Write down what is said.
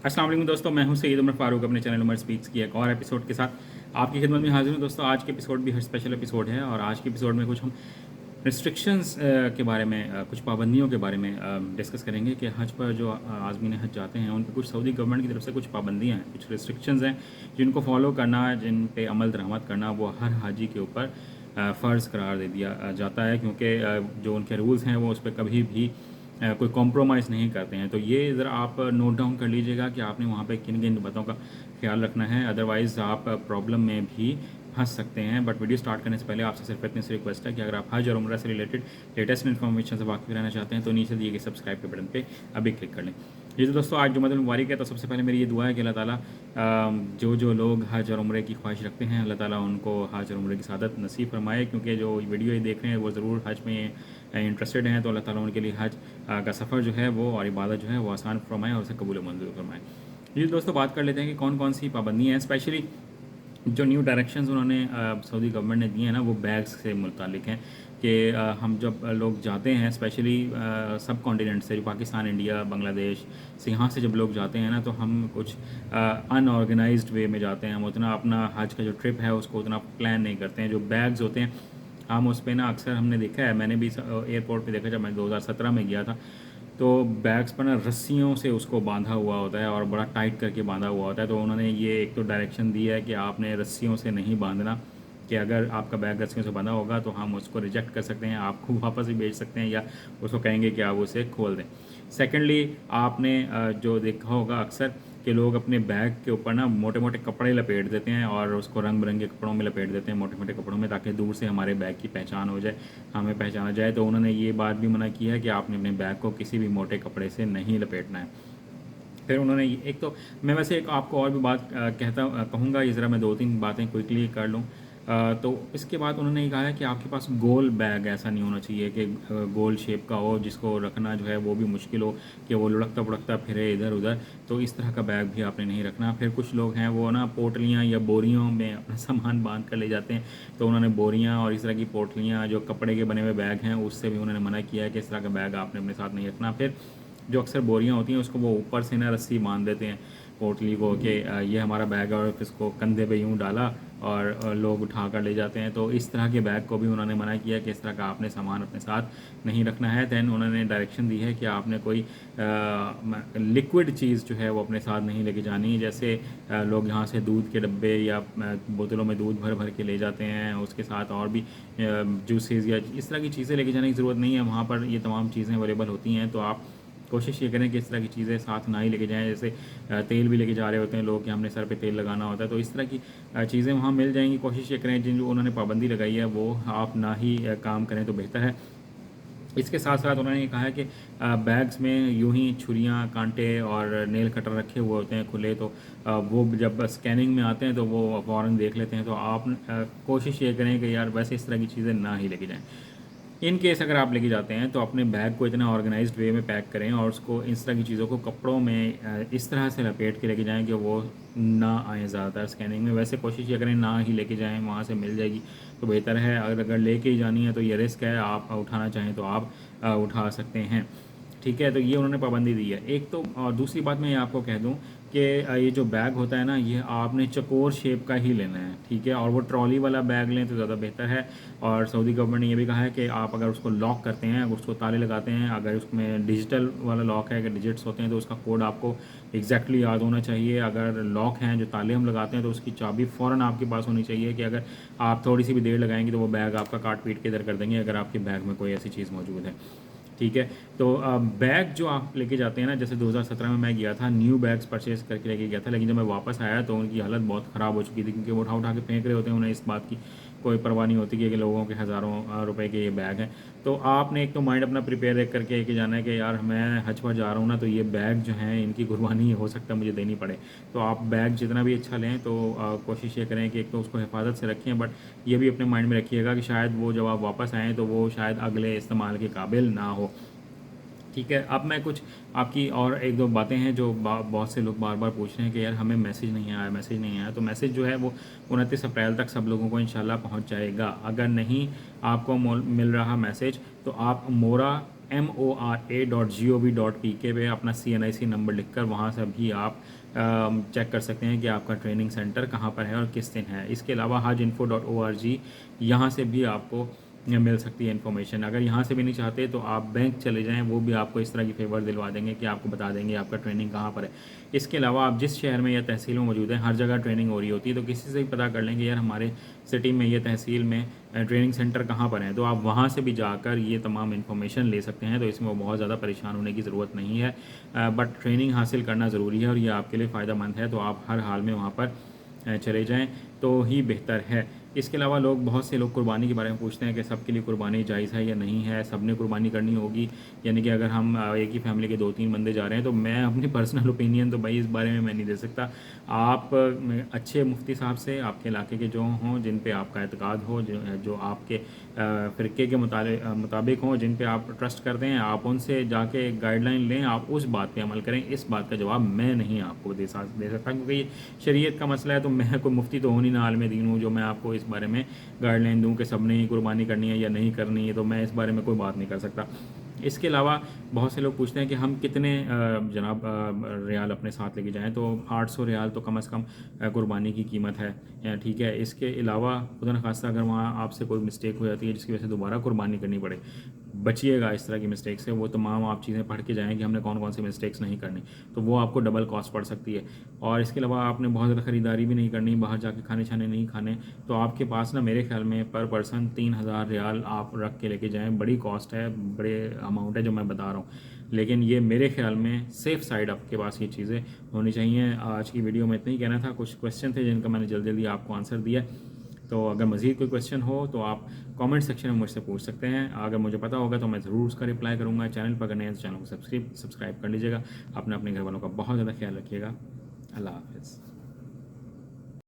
अस्सलाम वालेकुम दोस्तों, मैं हूं सैयद उमर फ़ारूक अपने चैनल उमर स्पीक्स की एक और एपिसोड के साथ आपकी खिदमत में हाजिर हूं। दोस्तों आज के एपिसोड भी स्पेशल एपिसोड है और आज के एपिसोड में कुछ हम रिस्ट्रिक्शंस के बारे में कुछ पाबंदियों के बारे में डिस्कस करेंगे कि हज पर जो आज़मीन हज जाते हैं उन पर कुछ सऊदी गवर्नमेंट की तरफ से कुछ पाबंदियाँ हैं, कुछ रिस्ट्रिक्शंस हैं जिनको फॉलो करना, जिन पे अमल दरामद करना वो हर हाजी के ऊपर फ़र्ज़ करार दे दिया जाता है, क्योंकि जो उनके रूल्स हैं वो उस पर कभी भी कोई कॉम्प्रोमाइज़ नहीं करते हैं। तो ये ज़रा आप नोट डाउन कर लीजिएगा कि आपने वहाँ पे किन किन बातों का ख्याल रखना है, अदरवाइज़ आप प्रॉब्लम में भी फंस सकते हैं। बट वीडियो स्टार्ट करने से पहले आपसे सिर्फ इतनी सी रिक्वेस्ट है कि अगर आप हज और उम्रा से रिलेटेड लेटेस्ट इन्फॉर्मेशन से वाकिफ़ रहना चाहते हैं तो नीचे दिए गए सब्सक्राइब के बटन पे अभी क्लिक कर लें। जी तो दोस्तों, आज जुम्मतुल मुबारक है, तो सबसे पहले मेरी ये दुआ है कि अल्लाह ताला जो लोग हज और उम्रे की ख्वाहिश रखते हैं अल्लाह ताला उनको हज और उम्रे की सादत नसीब फरमाए, क्योंकि जो वीडियो ये देख रहे हैं वो ज़रूर हज में इंटरेस्टेड हैं। तो अल्लाह ताला उनके लिए हज का सफ़र जो है वो और इबादत जो है वो आसान फरमाए और उसे कबूल मंजूर फरमाए। जी दोस्तों, बात कर लेते हैं कि कौन कौन सी पाबंदियाँ हैं। स्पेशली जो न्यू डायरेक्शंस उन्होंने सऊदी गवर्नमेंट ने दिए हैं ना, वो बैग्स से मुतालिक हैं कि हम जब लोग जाते हैं स्पेशली सब कॉन्टिनेंट से, जो पाकिस्तान, इंडिया, बांग्लादेश से, यहाँ से जब लोग जाते हैं ना, तो हम कुछ अनऑर्गेनाइज्ड वे में जाते हैं। हम उतना अपना हज का जो ट्रिप है उसको उतना प्लान नहीं करते हैं। जो बैग्स होते हैं हम उस पर ना अक्सर हमने देखा है, मैंने भी एयरपोर्ट पे देखा जब मैं 2017 में गया था, तो बैग्स पर ना रस्सियों से उसको बांधा हुआ होता है और बड़ा टाइट करके बांधा हुआ होता है। तो उन्होंने ये एक तो डायरेक्शन दी है कि आपने रस्सियों से नहीं बांधना, कि अगर आपका बैग रस्सियों से बंधा होगा तो हम उसको रिजेक्ट कर सकते हैं, आपको वापस भी भेज सकते हैं या उसको कहेंगे कि आप उसे खोल दें। सेकेंडली, आपने जो देखा होगा अक्सर कि लोग अपने बैग के ऊपर ना मोटे मोटे कपड़े लपेट देते हैं और उसको रंग बिरंगे कपड़ों में लपेट देते हैं, मोटे मोटे कपड़ों में, ताकि दूर से हमारे बैग की पहचान हो जाए, हमें पहचाना जाए। तो उन्होंने ये बात भी मना की है कि आपने अपने बैग को किसी भी मोटे कपड़े से नहीं लपेटना है। फिर उन्होंने एक तो मैं वैसे एक आपको और भी बात कहूँगा, ये ज़रा मैं दो तीन बातें क्विकली कर लूँ। तो इसके बाद उन्होंने ये कहा है कि आपके पास गोल बैग ऐसा नहीं होना चाहिए कि गोल शेप का हो, जिसको रखना जो है वो भी मुश्किल हो, कि वो लुढ़कता पुढ़कता फिरे इधर उधर। तो इस तरह का बैग भी आपने नहीं रखना। फिर कुछ लोग हैं वो ना पोटलियाँ या बोरियों में अपना सामान बांध कर ले जाते हैं, तो उन्होंने बोरियाँ और इस तरह की पोटलियाँ जो कपड़े के बने हुए बैग हैं उससे भी उन्होंने मना किया है कि इस तरह का बैग आपने अपने साथ नहीं रखना। फिर जो अक्सर बोरियाँ होती हैं उसको वो ऊपर से ना रस्सी बांध देते हैं पोटली को, कि ये हमारा बैग है, और इसको कंधे पे यूँ डाला और लोग उठा कर ले जाते हैं। तो इस तरह के बैग को भी उन्होंने मना किया कि इस तरह का आपने सामान अपने साथ नहीं रखना है। दैन उन्होंने डायरेक्शन दी है कि आपने कोई लिक्विड चीज़ जो है वो अपने साथ नहीं लेके जानी, जैसे लोग यहाँ से दूध के डब्बे या बोतलों में दूध भर भर के ले जाते हैं, उसके साथ और भी जूसेस या इस तरह की चीज़ें लेके जाने की ज़रूरत नहीं है। वहाँ पर ये तमाम चीज़ें अवेलेबल होती हैं, तो आप कोशिश ये करें कि इस तरह की चीज़ें साथ ना ही लेके जाएं। जैसे तेल भी लेके जा रहे होते हैं लोग कि हमने सर पे तेल लगाना होता है, तो इस तरह की चीज़ें वहाँ मिल जाएंगी। कोशिश ये करें जिन जो उन्होंने पाबंदी लगाई है वो आप ना ही काम करें तो बेहतर है। इसके साथ साथ उन्होंने ये कहा है कि बैग्स में यूं ही छुरियाँ, कांटे और नेल कटर रखे हुए होते हैं खुले, तो वो जब स्कैनिंग में आते हैं तो वो फ़ौरन देख लेते हैं। तो आप कोशिश ये करें कि यार वैसे इस तरह की चीज़ें ना ही लेके जाएँ। इन केस अगर आप लेके जाते हैं तो अपने बैग को इतना ऑर्गेनाइज्ड वे में पैक करें और उसको इस तरह की चीज़ों को कपड़ों में इस तरह से लपेट के लेके जाएं कि वो ना आए ज़्यादातर स्कैनिंग में। वैसे कोशिश ये करें ना ही लेके जाएं, वहाँ से मिल जाएगी तो बेहतर है। अगर लेके ही जानी है तो ये रिस्क है, आप उठाना चाहें तो आप उठा सकते हैं। ठीक है, तो ये उन्होंने पाबंदी दी है एक तो। और दूसरी बात मैं ये आपको कह दूं कि ये जो बैग होता है ना, ये आपने चकोर शेप का ही लेना है, ठीक है, और वो ट्रॉली वाला बैग लें तो ज़्यादा बेहतर है। और सऊदी गवर्नमेंट ने ये भी कहा है कि आप अगर उसको लॉक करते हैं, अगर उसको ताले लगाते हैं, अगर उसमें डिजिटल वाला लॉक है, अगर डिजिट्स होते हैं तो उसका कोड आपको एग्जैक्टली याद होना चाहिए। अगर लॉक हैं जो ताले हम लगाते हैं तो उसकी चाबी फ़ौरन आपके पास होनी चाहिए, कि अगर आप थोड़ी सी भी देर लगाएंगे तो वो बैग आपका काट पीट के इधर कर देंगे अगर आपके बैग में कोई ऐसी चीज़ मौजूद है। ठीक है, तो बैग जो आप लेके जाते हैं ना, जैसे 2017 में मैं गया था, न्यू बैग्स परचेज़ करके लेके गया था, लेकिन जब मैं वापस आया तो उनकी हालत बहुत ख़राब हो चुकी थी, क्योंकि वो उठा उठा के फेंक रहे होते हैं। उन्हें इस बात की कोई परवाह नहीं होती कि लोगों के हज़ारों रुपए के ये बैग हैं। तो आपने एक तो माइंड अपना प्रिपेयर एक करके लेके जाना है कि यार मैं हज पर जा रहा हूँ ना, तो ये बैग जो हैं इनकी कुर्बानी हो सकता है मुझे देनी पड़े। तो आप बैग जितना भी अच्छा लें तो कोशिश ये करें कि एक तो उसको हिफाजत से रखें, बट ये भी अपने माइंड में रखिएगा कि शायद वो जब आप वापस आएँ तो वो शायद अगले इस्तेमाल के काबिल ना हो। ठीक है, अब मैं कुछ आपकी और एक दो बातें हैं जो बहुत से लोग बार बार पूछ रहे हैं कि यार हमें मैसेज नहीं आया, मैसेज नहीं आया। तो मैसेज जो है वो 29 अप्रैल तक सब लोगों को इंशाल्लाह पहुंच जाएगा। अगर नहीं आपको मिल रहा मैसेज तो आप मोरा mora.gov.pk पे अपना CNIC नंबर लिखकर वहाँ से भी आप चेक कर सकते हैं कि आपका ट्रेनिंग सेंटर कहाँ पर है और किस दिन है। इसके अलावा hajinfo.org यहाँ से भी आपको मिल सकती है इन्फॉर्मेशन। अगर यहाँ से भी नहीं चाहते तो आप बैंक चले जाएं, वो भी आपको इस तरह की फेवर दिलवा देंगे कि आपको बता देंगे आपका ट्रेनिंग कहाँ पर है। इसके अलावा आप जिस शहर में या तहसील में मौजूद हैं, हर जगह ट्रेनिंग हो रही होती है, तो किसी से भी पता कर लेंगे यार हमारे सिटी में या तहसील में ट्रेनिंग सेंटर कहाँ पर है, तो आप वहाँ से भी जाकर ये तमाम इन्फॉर्मेशन ले सकते हैं। तो इसमें वो बहुत ज़्यादा परेशान होने की ज़रूरत नहीं है, बट ट्रेनिंग हासिल करना ज़रूरी है और ये आपके लिए फ़ायदेमंद है। तो आप हर हाल में वहाँ पर चले जाएं तो ही बेहतर है। इसके अलावा बहुत से लोग कुर्बानी के बारे में पूछते हैं कि सबके लिए कुर्बानी जायज़ है या नहीं है, सब ने कुर्बानी करनी होगी, यानी कि अगर हम एक ही फैमिली के 2-3 बंदे जा रहे हैं। तो मैं अपनी पर्सनल ओपिनियन तो भाई इस बारे में मैं नहीं दे सकता। आप अच्छे मुफ्ती साहब से, आपके इलाके के जो हों, जिन पे आपका एतकाद हो, जो आपके फ़िरके के मुताबिक हों, जिन पे आप ट्रस्ट करते हैं, आप उनसे जाके गाइडलाइन लें, आप उस बात पे अमल करें। इस बात का जवाब मैं नहीं आपको दे सकता, क्योंकि ये शरीयत का मसला है। तो मैं कोई मुफ्ती तो हूँ नहीं, ना आलिम दीन हूँ जो मैं आपको इस बारे में गाइडलाइन दूँ कि सब ने ही कुर्बानी करनी है या नहीं करनी है। तो मैं इस बारे में कोई बात नहीं कर सकता। इसके अलावा बहुत से लोग पूछते हैं कि हम कितने जनाब रियाल अपने साथ लेके जाएं, तो 800 रियाल तो कम से कम कुर्बानी की कीमत है, ठीक है। इसके अलावा खुदा न खास्ता अगर वहाँ आपसे कोई मिस्टेक हो जाती है जिसकी वजह से दोबारा कुर्बानी करनी पड़े, बचिएगा इस तरह की मिस्टेक से। वो तमाम आप चीज़ें पढ़ के जाएँ कि हमने कौन कौन सी मिस्टेक्स नहीं करनी, तो वो आपको डबल कॉस्ट पड़ सकती है। और इसके अलावा आपने बहुत ज़्यादा ख़रीदारी भी नहीं करनी, बाहर जाके खाने छाने नहीं खाने, तो आपके पास ना मेरे ख्याल में पर पर्सन 3000 रियाल आप रख के लेके जाएँ। बड़ी कॉस्ट है, बड़े अमाउंट है जो मैं बता रहा हूँ, लेकिन ये मेरे ख्याल में सेफ़ साइड आपके पास ये चीज़ें होनी चाहिए। आज की वीडियो में इतना ही कहना था। कुछ क्वेश्चन थे जिनका मैंने जल्दी जल्दी आपको आंसर दिया। तो अगर मज़ीद कोई क्वेश्चन हो तो आप कमेंट सेक्शन में मुझसे पूछ सकते हैं। अगर मुझे पता होगा तो मैं ज़रूर उसका रिप्लाई करूँगा। चैनल पर करने हैं तो चैनल को सब्सक्राइब कर लीजिएगा। अपने घर वालों का बहुत ज़्यादा ख्याल रखिएगा। अल्लाह हाफ़िज़।